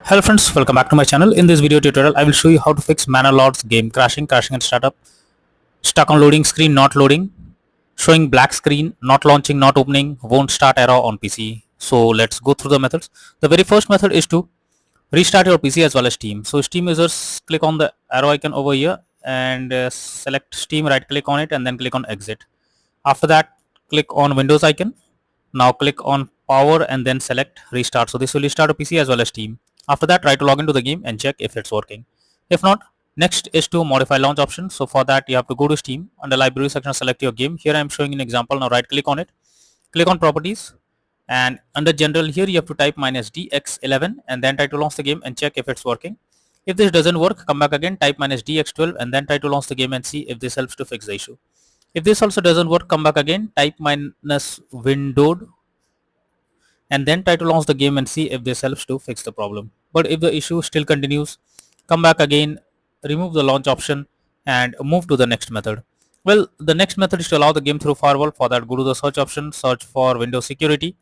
Hello friends, welcome back to my channel. In this video tutorial, I will show you how to fix Manor Lords game crashing and startup, stuck on loading screen, not loading, showing black screen, not launching, not opening, won't start error on PC. So let's go through the methods. The very first method is to restart your PC as well as Steam. So Steam users click on the arrow icon over here and select Steam, right click on it and then click on exit. After that, click on Windows icon. Now click on power and then select restart. So this will restart a PC as well as Steam. After that, try to log into the game and check if it's working. If not, next is to modify launch option. So for that, you have to go to Steam. Under library section, select your game. Here I am showing an example. Now right click on it. Click on properties. And under general here, you have to type -dx11 and then try to launch the game and check if it's working. If this doesn't work, come back again, type -dx12 and then try to launch the game and see if this helps to fix the issue. If this also doesn't work, come back again, type -windowed and then try to launch the game and see if this helps to fix the problem. But if the issue still continues, come back again, remove the launch option and move to the next method. Well, the next method is to allow the game through firewall. For that, go to the search option, search for Windows security.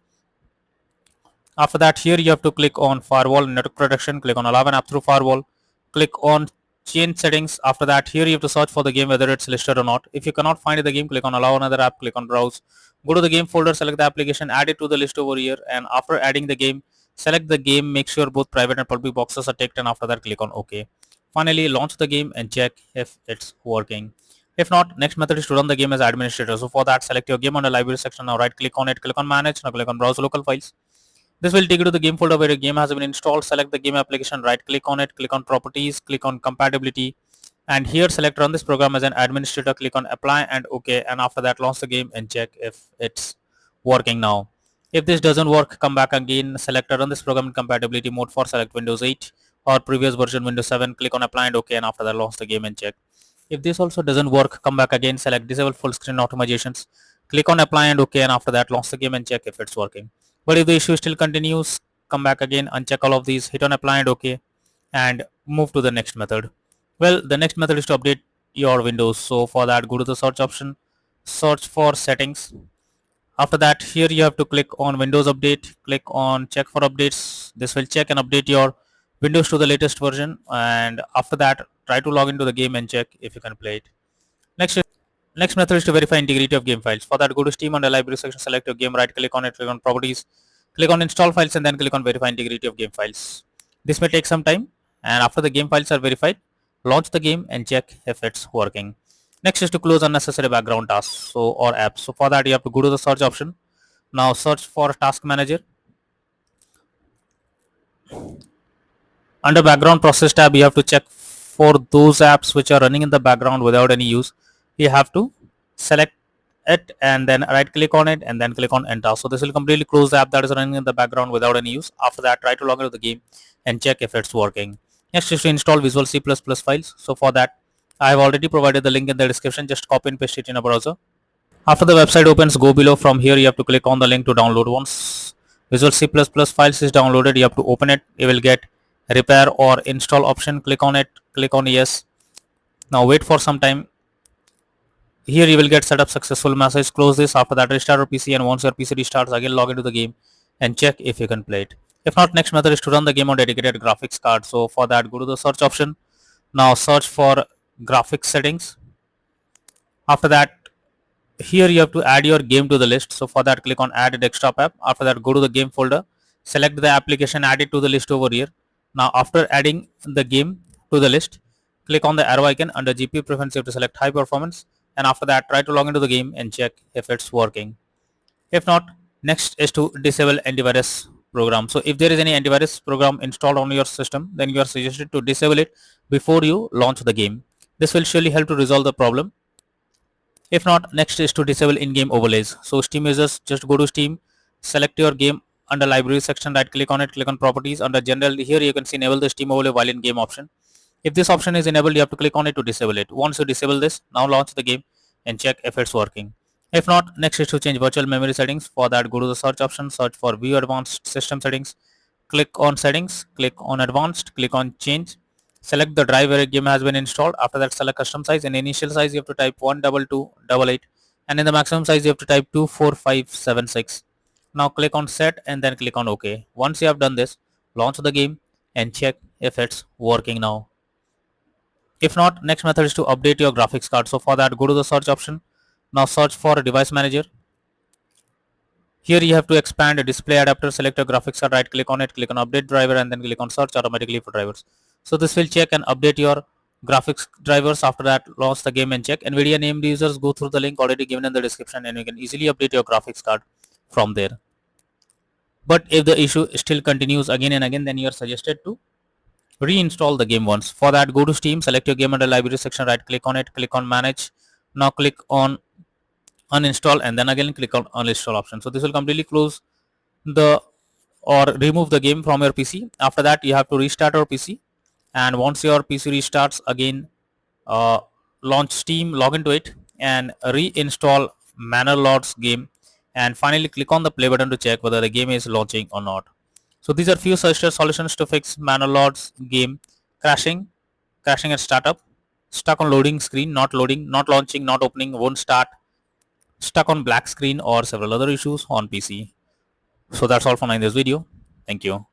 After that, here you have to click on firewall and network protection, click on allow an app through firewall, click on change settings. After that, here you have to search for the game whether it's listed or not. If you cannot find the game, click on allow another app, click on browse, go to the game folder, select the application, add it to the list over here, and after adding the game, select the game, make sure both private and public boxes are ticked, and after that click on OK. Finally, launch the game and check if it's working. If not, next method is to run the game as administrator. So for that, select your game on the library section. Now right click on it, click on manage, now click on browse local files. This will take you to the game folder where your game has been installed. Select the game application, right click on it, click on properties, click on compatibility, and here select run this program as an administrator, click on apply and OK, and after that launch the game and check if it's working now. If this doesn't work, come back again, select run this program in compatibility mode for select Windows 8 or previous version Windows 7, click on apply and OK, and after that launch the game and check. If this also doesn't work, come back again, select disable full screen optimizations, click on apply and OK, and after that launch the game and check if it's working. But if the issue still continues, come back again, uncheck all of these, hit on apply and OK, and move to the next method. Well, the next method is to update your Windows. So for that, go to the search option, search for settings. After that, here you have to click on Windows Update, click on check for updates. This will check and update your Windows to the latest version, and after that, try to log into the game and check if you can play it. Next method is to verify integrity of game files. For that, go to Steam under library section, select your game, right click on it, click on properties, click on install files and then click on verify integrity of game files. This may take some time, and after the game files are verified, launch the game and check if it's working. Next is to close unnecessary background tasks or apps. So for that, you have to go to the search option. Now search for task manager. Under background process tab, you have to check for those apps which are running in the background without any use. You have to select it and then right click on it and then click on enter. So this will completely close the app that is running in the background without any use. After that, try to log into the game and check if it's working. Next is to install Visual C++ files. So for that, I have already provided the link in the description. Just copy and paste it in a browser. After the website opens, go below. From here, you have to click on the link to download. Once Visual C++ files is downloaded, you have to open it. You will get repair or install option. Click on it, click on yes. Now wait for some time. Here you will get setup successful message. Close this. After that, restart your PC, and once your PC restarts, again log into the game and check if you can play it. If not, next method is to run the game on dedicated graphics card. So for that, go to the search option. Now search for graphics settings. After that, here you have to add your game to the list. So for that, click on add desktop app. After that, go to the game folder, select the application, add it to the list over here. Now after adding the game to the list, click on the arrow icon. Under GPU preference, you have to select high performance, and after that, try to log into the game and check if it's working. If not, next is to disable antivirus program. So if there is any antivirus program installed on your system, then you are suggested to disable it before you launch the game. This will surely help to resolve the problem. If not, next is to disable in-game overlays. So Steam users, just go to Steam, select your game under library section, right click on it, click on properties. Under general, here you can see enable the Steam overlay while in game option. If this option is enabled, you have to click on it to disable it. Once you disable this, now launch the game and check if it's working. If not, next is to change virtual memory settings. For that, go to the search option, search for view advanced system settings, click on settings, click on advanced, click on change, select the drive where a game has been installed. After that, select custom size. In initial size, you have to type 12288, and in the maximum size, you have to type 24576. Now click on set and then click on OK. Once you have done this, launch the game and check if it's working now. If not, next method is to update your graphics card. So for that, go to the search option. Now search for device manager. Here you have to expand a display adapter, select your graphics card, right click on it, click on update driver, and then click on search automatically for drivers. So this will check and update your graphics drivers. After that, launch the game and check. NVIDIA named users go through the link already given in the description, and you can easily update your graphics card from there. But if the issue still continues again and again, then you are suggested to reinstall the game once. For that, go to Steam, select your game under library section, right click on it, click on manage. Now click on uninstall, and then again click on uninstall option. So this will completely close the or remove the game from your PC. After that, you have to restart your PC, and once your PC restarts again, uh, launch Steam, log into it, and reinstall Manor Lords game, and finally click on the play button to check whether the game is launching or not. So these are few suggested solutions to fix Manor Lords game crashing, crashing at startup, stuck on loading screen, not loading, not launching, not opening, won't start, stuck on black screen, or several other issues on PC. So that's all for now in this video. Thank you.